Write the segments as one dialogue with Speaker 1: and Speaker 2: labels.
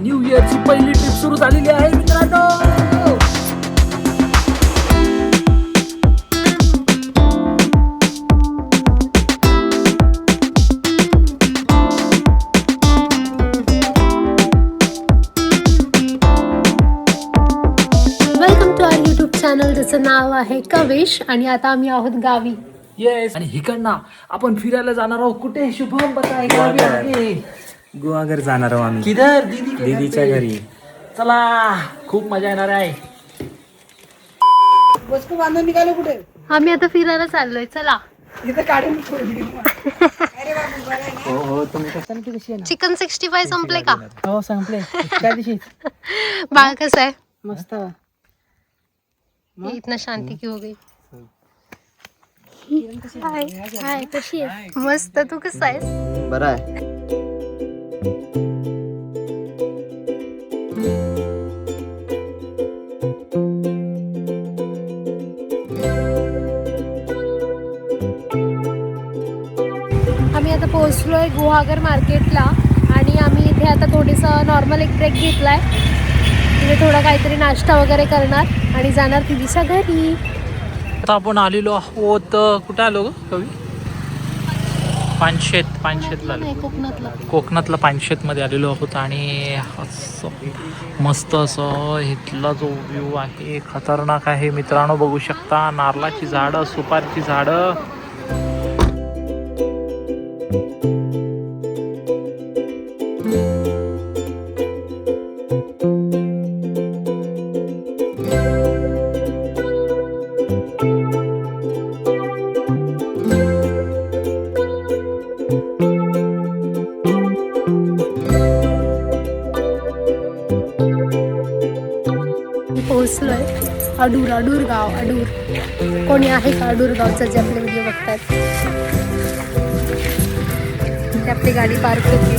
Speaker 1: New इयरची पहिली trip सुरू झालेली आहे मित्रांनो.
Speaker 2: Welcome to our YouTube channel. त्याचं नाव आहे कविश आणि आता आम्ही आहोत गावी.
Speaker 1: येस, आणि हिकडनं आपण फिरायला जाणार आहोत. कुठे शुभम बताय? गावी आहे.
Speaker 3: गुहागर जाणार आहोत आम्ही.
Speaker 1: किधर? दीदी के
Speaker 3: दीदीच्या
Speaker 1: घर पे.
Speaker 3: घरी.
Speaker 1: चला, खूप मजा येणार आहे.
Speaker 4: वस्तू बांधून निघाले कुठे?
Speaker 2: आम्ही आता फिरायला चाललोय. चला.
Speaker 4: इथं काढून
Speaker 3: हो तुम्ही कसं
Speaker 2: चिकन 65 संपले का?
Speaker 4: हो संपले. त्या दिवशी
Speaker 2: बाळ कसं आहे?
Speaker 4: मस्त.
Speaker 2: इतना शांती की हो गई. हाय हाय, कशी आहे? मस्त. तू कसा आहेस?
Speaker 3: बरं आहे.
Speaker 2: आम्ही आता पोहोचलोय गुहागर मार्केटला आणि आम्ही इथे आता थोडंसं नॉर्मल एक ब्रेक घेतलाय. तिथे थोडा काहीतरी नाश्ता वगैरे करणार आणि जाणार दीदीच्या घरी.
Speaker 1: आता आपण आलेलो आहोत. कुठे आलो ग कवी? पानशेतला आलो. कोकणातला पानशेतमध्ये आलेलो आहोत आणि असं मस्त असं इथला जो व्ह्यू आहे खतरनाक आहे मित्रांनो. बघू शकता नारळाची झाडं, सुपारीची झाडं.
Speaker 2: पोहोचलोय अडूर गाव. कोणी आहे का अडूर गावचं जे आपले व्हिडिओ बघतात? ते आपली गाडी पार्क केली.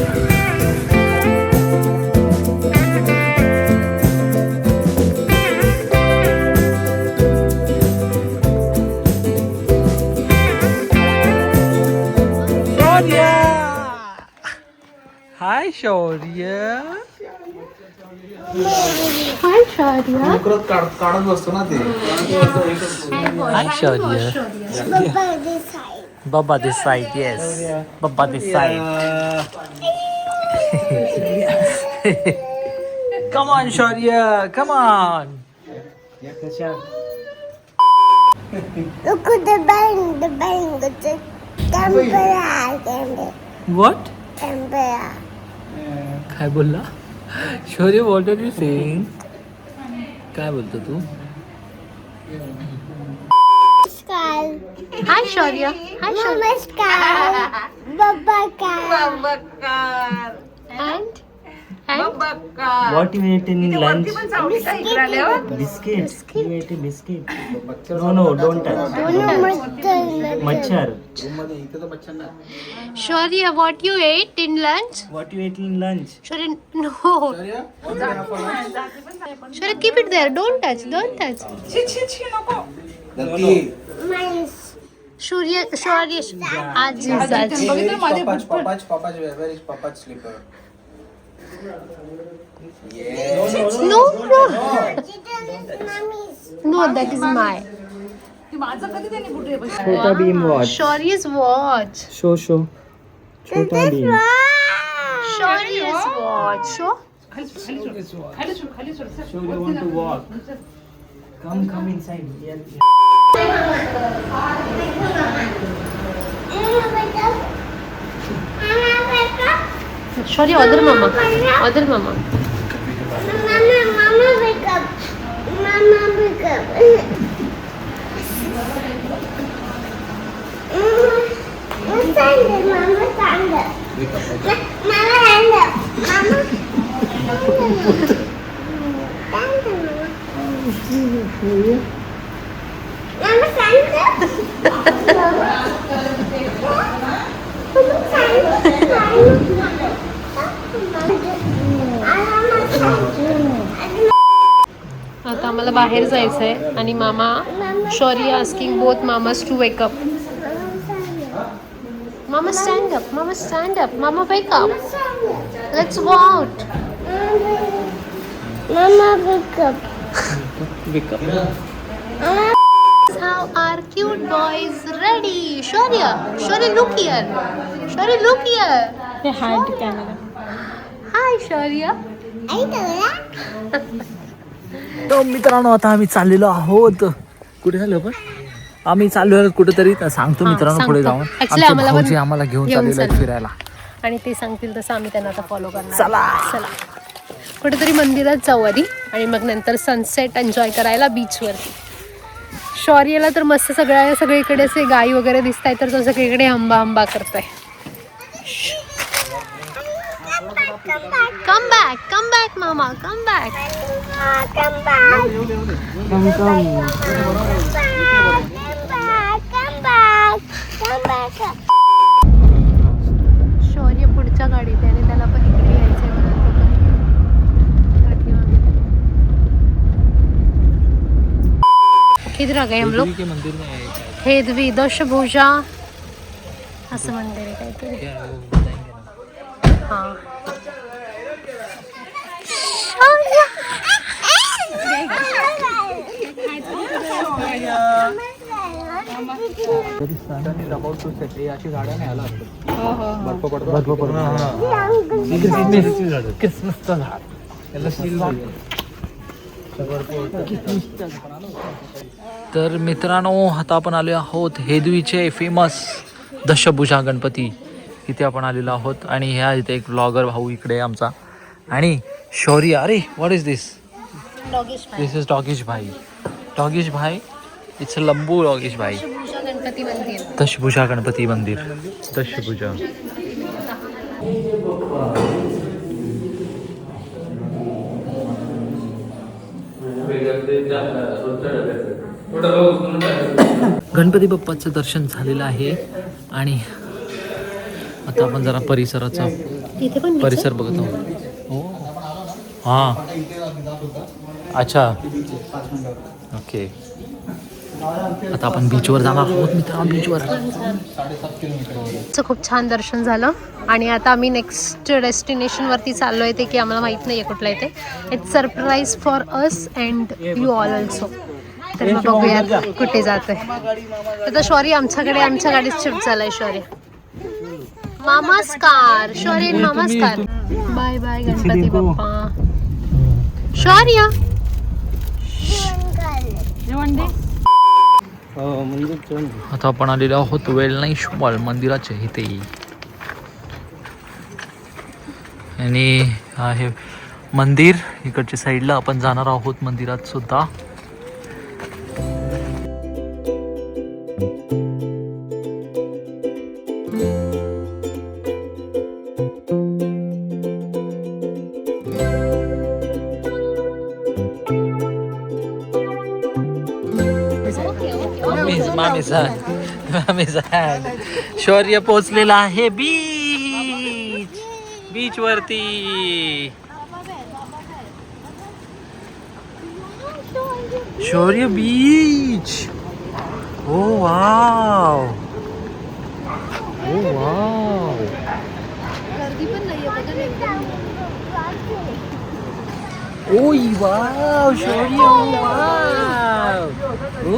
Speaker 1: हाय शौर्य.
Speaker 2: हाय शौर्य.
Speaker 3: काढत बसतो ना ते.
Speaker 1: हाय शौर्य. Baba this side, yes. Baba this side. Come on, Shaurya. Come on.
Speaker 5: Look at the bang, it's a tempera.
Speaker 1: What?
Speaker 5: Tempera.
Speaker 1: काय बोलला? शौर्य, what are you saying? काय बोलतो तू?
Speaker 5: Namaskar.
Speaker 2: हाय शौर्य. हाय शौर्य.
Speaker 5: Namaskar. Babakar.
Speaker 2: And
Speaker 3: What you ate in lunch? Biscuits. You ate a biscuit. No, don't touch. Machhar.
Speaker 2: Shaurya, what you ate in lunch?
Speaker 3: What you ate in lunch?
Speaker 2: Shaurya, no. Shaurya, keep it there. Don't touch.
Speaker 5: Mice.
Speaker 2: Shaurya, आज No, that is my.
Speaker 3: Chota Beam watch.
Speaker 2: Shaurya's watch.
Speaker 3: Show. Chota Beam.
Speaker 2: Shaurya's watch. Show.
Speaker 3: Show you want to walk. Come inside. Yeah.
Speaker 2: Shaurya, other mama.
Speaker 5: Mama, wake up. Mama, stand up.
Speaker 2: आता आम्हाला बाहेर जायचंय आणि मामा Shaurya asking both mamas to wake up. Mama, stand up. Mama, stand up. Mama, wake up. Let's go out.
Speaker 5: Mama, wake up.
Speaker 2: How are cute boys ready? Shaurya, look here. Shaurya, look here.
Speaker 4: Say hi to camera.
Speaker 2: Hi, Shaurya.
Speaker 5: आई तुला
Speaker 1: तर मित्रांनो आता आम्ही चाललेलो आहोत. कुठे झालं पण आम्ही चाललो कुठेतरी सांगतो मित्रांनो पुढे जाऊन.
Speaker 2: Actually,
Speaker 1: आमचे
Speaker 2: आम्हाला
Speaker 1: भाऊजी
Speaker 2: पण
Speaker 1: आम्हाला घेऊन
Speaker 2: घेऊन
Speaker 1: चाललेलो आहेत
Speaker 2: चालले.
Speaker 1: फिरायला.
Speaker 2: आणि ते सांगतील तसं आम्ही त्यांना आता फॉलो करणार.
Speaker 1: चला.
Speaker 2: चला कुठेतरी मंदिरात जाऊ आधी आणि मग नंतर सनसेट एन्जॉय करायला बीचवरती. शौर्यला तर मस्त सगळीकडे असे गाई वगैरे दिसत आहे तर तो सगळीकडे हंबा करतोय. कम बॅक मामा कम बॅक.
Speaker 5: come back
Speaker 2: शौर्य पुढच्या गाडीत आहे आणि त्याला पण इकडे यायचंय. किधर आ गए हम लोग?
Speaker 1: मंदिर में आहे.
Speaker 2: हेदवी दशभुजा असं मंदिर आहे काहीतरी. हा
Speaker 1: अशी झाडं नाही आला क्रिसमसचं झाड. तर मित्रांनो आता आपण आलो आहोत हेदवीचे फेमस दशभुजा गणपती इथे आपण आलेलो आहोत. आणि ह्या इथे एक ब्लॉगर भाऊ इकडे आहे आमचा. आणि शौर्य, अरे what is this? This is doggish भाई. इट्स लंबू डॉगिश भाई.
Speaker 2: गणपती मंदिर.
Speaker 1: दशभुजा गणपती मंदिर. दशभुजा गणपती बाप्पाचं दर्शन झालेलं आहे. आणि आता आपण जरा परिसराचा
Speaker 2: इथे पण
Speaker 1: परिसर बघत आहोत. हो हां अच्छा ओके. आता आपण बीचवर जाणार आहोत मित्रांनो. बीचवर
Speaker 2: खूप छान दर्शन झालं आणि आता आम्ही नेक्स्ट डेस्टिनेशनवरती चाललो आहे. ते की आम्हाला माहीत नाही आहे कुठलं आहे ते. It's surprise for us and you all also. तर मग बघूया कुठे जात आहे. आता शौर्य आमच्या गाडीत शिफ्ट झालाय. शौर्य नमस्कार. शौर्य नमस्कार. Bye bye Ganpati Bappa. शौर्य
Speaker 1: आता आपण आलेलो आहोत वेलनाईश मॉल मंदिराच्या इथे. आणि आहे मंदिर इकडच्या साईडला. आपण जाणार आहोत मंदिरात सुद्धा. मामी शौर्य पोहोचलेला आहे बीच वरती. शौर्य बीच. ओ वाव.
Speaker 2: गर्दी पण नाहीये
Speaker 1: ओय वाव शौर्य वाव. ओ